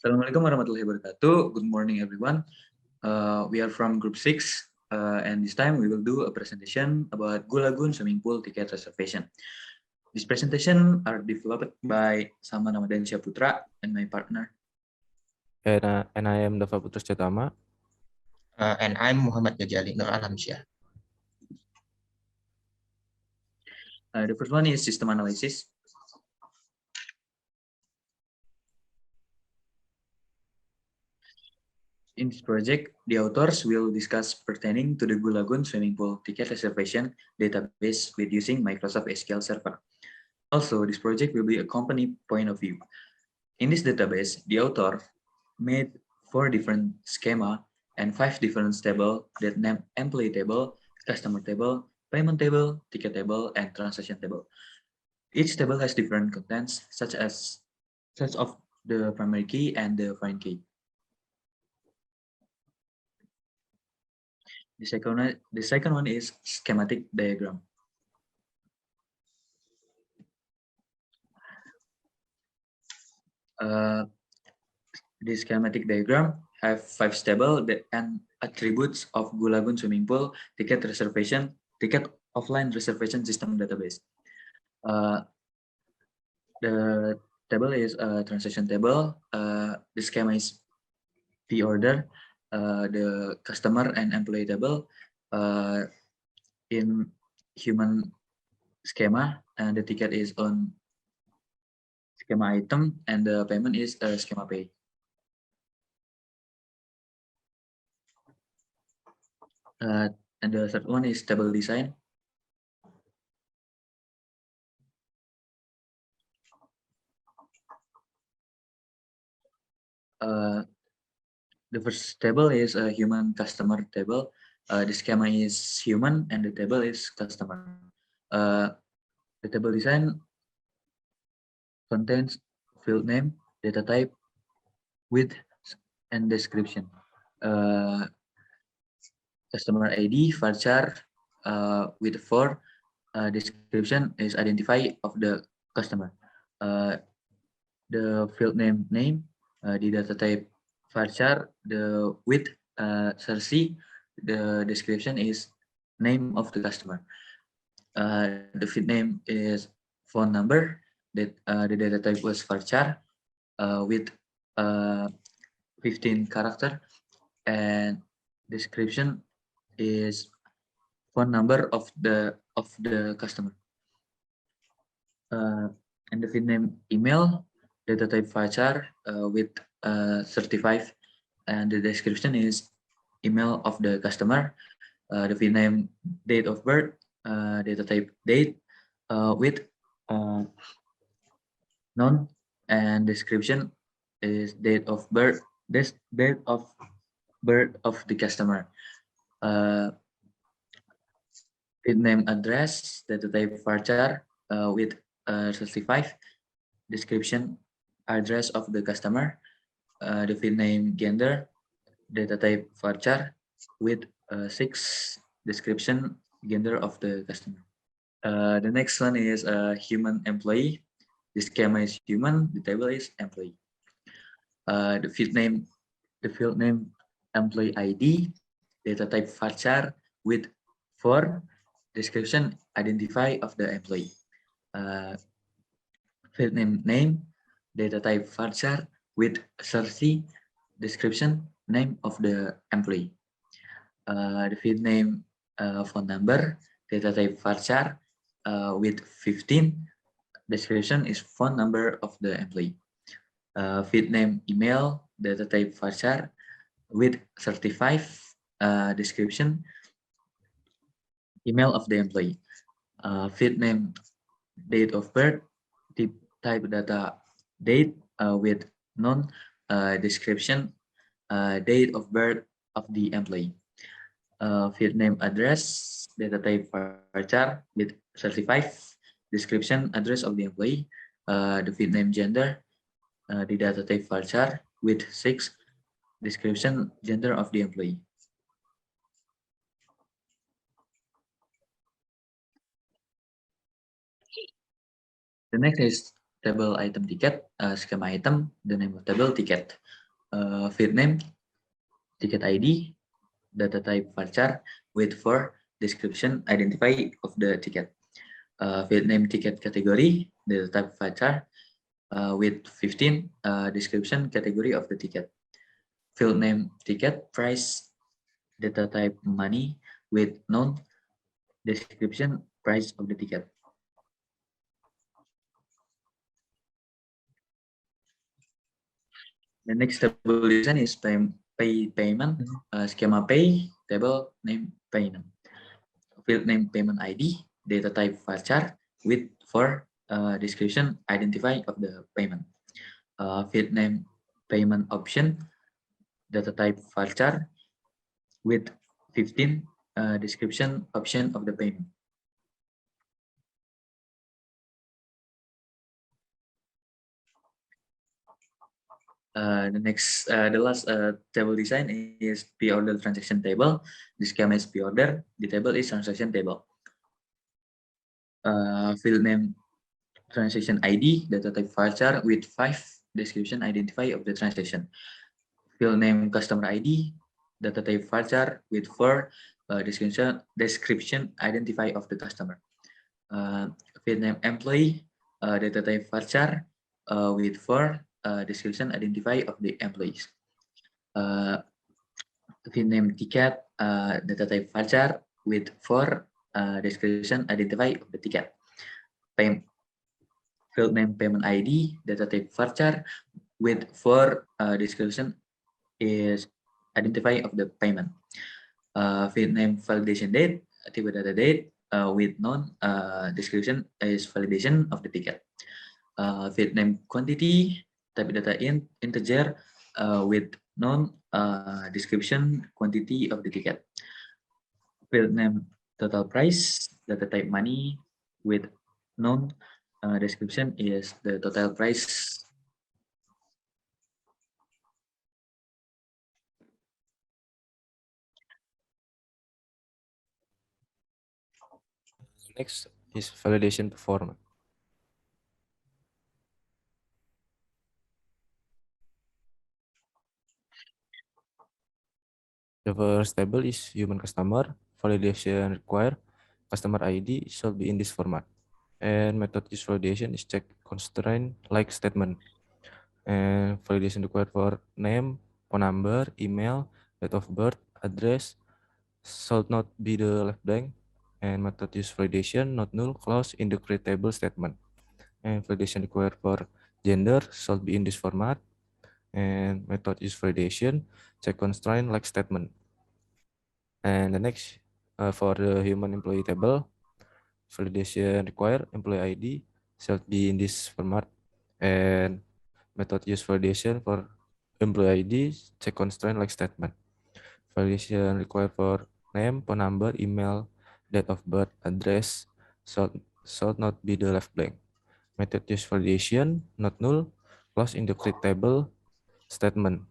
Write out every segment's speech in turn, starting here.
Assalamualaikum warahmatullahi wabarakatuh. Good morning, everyone. We are from Group 6, and this time we will do a presentation about Goo Lagoon Swimming Pool Ticket Reservation. This presentation are developed by Sama Namadan Putra and my partner. And I am Dava Putra Cetama. And I'm Muhammad Ghazali Nur Alamsyah. The first one is system analysis. In this project, the authors will discuss pertaining to the Goo Lagoon Swimming Pool Ticket Reservation database with using Microsoft SQL Server. Also, this project will be a company point of view. In this database, the author made 4 different schema and 5 different tables that name employee table, customer table, payment table, ticket table, and transaction table. Each table has different contents, such as of the primary key and the foreign key. The second one is schematic diagram. The schematic diagram have 5 tables and attributes of Goo Lagoon Swimming Pool ticket offline reservation system database. The table is a transaction table. The schema is the order. The customer and employee table in human schema, and the ticket is on schema item, and the payment is schema pay. And the third one is table design. The first table is a human customer table. The schema is human and the table is customer. The table design contains field name, data type, width, and description. Customer ID, varchar, with 4. Description is identify of the customer. The field name, the data type varchar, the width, Cersei, the description is name of the customer. The field name is phone number, that the data type was varchar, with 15 character, and description is phone number of the customer. And the field name email, data type varchar, with 35, and the description is email of the customer. The field name date of birth, data type date, with none, and description is date of birth. Date of birth of the customer. Field name address, data type varchar, with 35. Description address of the customer. The field name gender, data type varchar, with 6. Description gender of the customer. The next one is a human employee. The schema is human, the table is employee. The field name employee ID, data type varchar, with 4. Description identify of the employee. Field name, data type varchar, with Cersei. Description name of the employee. The field name phone number, data type varchar, with 15. Description is phone number of the employee. Field name email, data type varchar, with 35. Description email of the employee. Field name date of birth, type data date, with none. Description date of birth of the employee. Field name address, data type varchar, with 35. Description address of the employee. The field name gender, the data type varchar, with 6. Description gender of the employee. The next is table item ticket, schema item, the name of table ticket, field name, ticket ID, data type varchar, with for description identify of the ticket, field name ticket category, data type varchar, with 15 description category of the ticket, field name ticket price, data type money, with known description price of the ticket. The next table design is payment, schema pay, table name payment, field name payment ID, data type varchar, with for description identify of the payment, field name payment option, data type varchar, with 15 description option of the payment. The last table design is pre-order transaction table. The schema is pre-order. The table is transaction table. Field name transaction ID, data type varchar with 5 description identify of the transaction. Field name customer ID, data type varchar with 4 description identify of the customer. Field name employee, data type varchar with 4 description identify of the employees. Field name ticket, data type varchar with 4 description identify of the ticket. Field name payment ID, data type varchar with 4 description is identify of the payment. Field name validation date, tiba data date with non description is validation of the ticket. Field name quantity, type data integer with non description quantity of the ticket. Field name total price, data type money with non description is the total price. Next is validation performance. The first table is human customer. Validation require customer ID should be in this format. And method use validation is check constraint like statement. And validation required for name, phone number, email, date of birth, address should not be the left blank. And method use validation not null clause in the create table statement. And validation required for gender should be in this format. And method use validation check constraint like statement. And the next for the human employee table, validation require employee ID should be in this format. And method use validation for employee ID check constraint like statement. Validation required for name, phone number, email, date of birth, address should not be the left blank. Method use validation not null clause in the create table statement.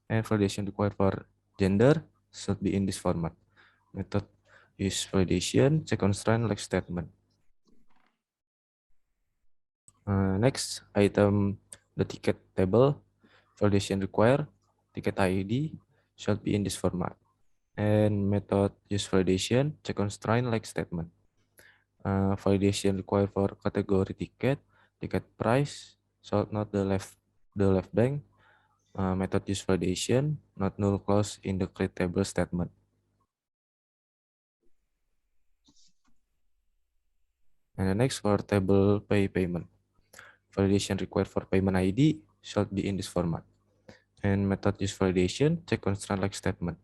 And validation required for gender should be in this format. Method use validation check constraint like statement. Next item, the ticket table validation require ticket ID should be in this format. And method use validation check constraint like statement. Validation required for category ticket, ticket price should not the left blank. Method use validation not null clause in the create table statement. And the next for table payment. Validation required for payment ID should be in this format. And method use validation check constraint like statement.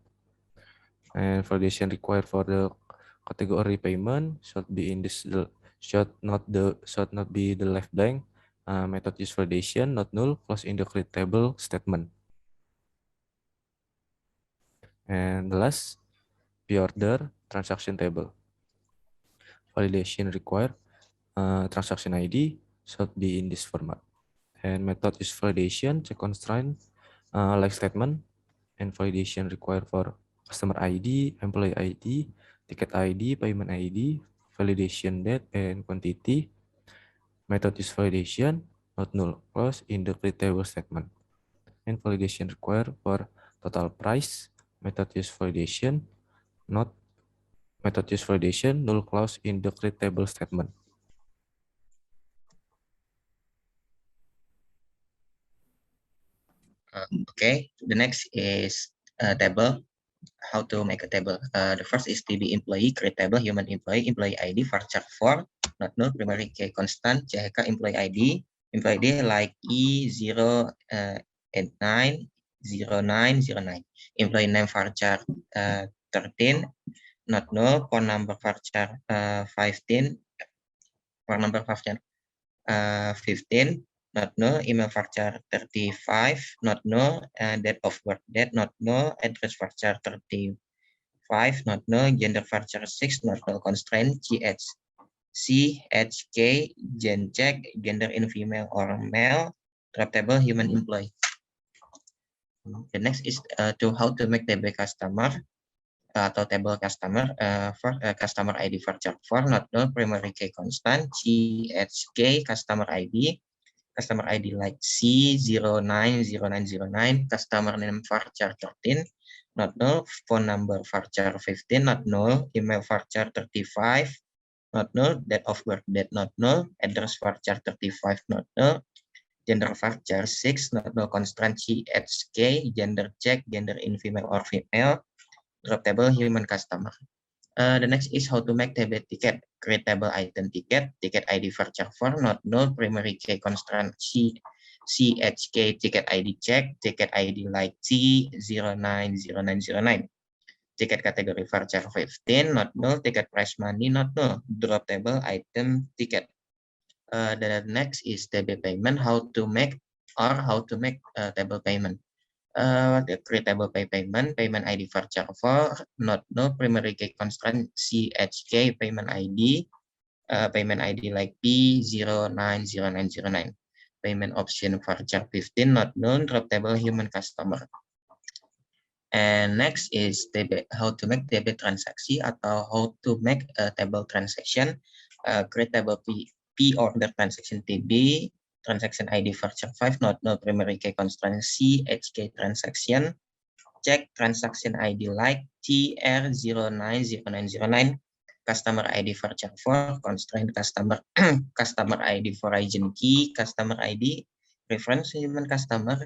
And validation required for the category payment should be in this should not be the left blank. Method use validation not null clause in the create table statement. And the last, pre-order transaction table. Validation required transaction ID should be in this format. And method use validation check constraint like statement. And validation required for customer ID, employee ID, ticket ID, payment ID, validation date, and quantity. Method use validation, not null clause in the create table statement. And validation required for total price, method use validation, not method use validation, null clause in the create table statement. Okay, the next is a table. How to make a table. The first is DB employee, create table, human employee ID, varchar 4, not null, primary key constant, CHK employee ID like E0890909, employee name varchar 13, not null, phone number varchar 15, phone number varchar 15, not null, email varchar 35, not null, date of birth date, not null, address varchar 35, not null, gender varchar 6, not null, constraint CHK, gen check, gender in female or male, drop table, human employee. The next is to how to make table customer atau table customer for customer ID varchar 4, not null, primary key constant, CHK, customer ID like C090909, customer name varchar 13, not null, phone number varchar 15, not null, email varchar 35, not null, date of birth date, not null, address varchar 35, not null, gender varchar 6, not null, constraint CHK, gender check, gender in female or female, drop table, human customer. The next is how to make table ticket. Create table item ticket ID varchar 4, not null, primary key constraint CHK, ticket ID check, ticket ID like T090909. Ticket category varchar 15, not null, ticket price money, not null, drop table item ticket. The next is table payment, how to make table payment. Create table payment ID varchar 4, not null, primary key constraint CHK, payment ID like P090909. Payment option varchar 15, not null, drop table, human customer. And next is how to make table transaksi atau how to make a table transaction. Create table P order transaction TB, transaction ID varchar 5, not null, primary key constraint CHK transaction, check transaction ID like TR090909, customer ID varchar 4, constraint customer ID for agent key, customer ID, reference human customer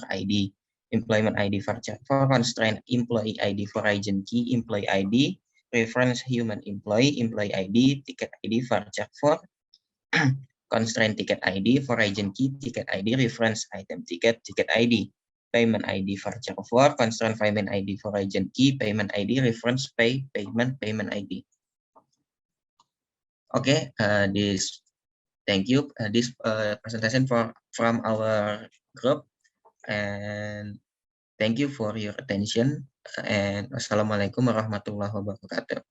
ID, employment ID varchar 4, constraint employee ID for agent key, employee ID, reference human employee ID, ticket ID varchar 4, constraint ticket ID for agent key, ticket ID, reference item ticket ID, payment ID varchar 4, constraint payment ID for agent key, payment ID, reference payment ID. Okay, thank you. This presentation from our group, and thank you for your attention. And wassalamualaikum warahmatullahi wabarakatuh.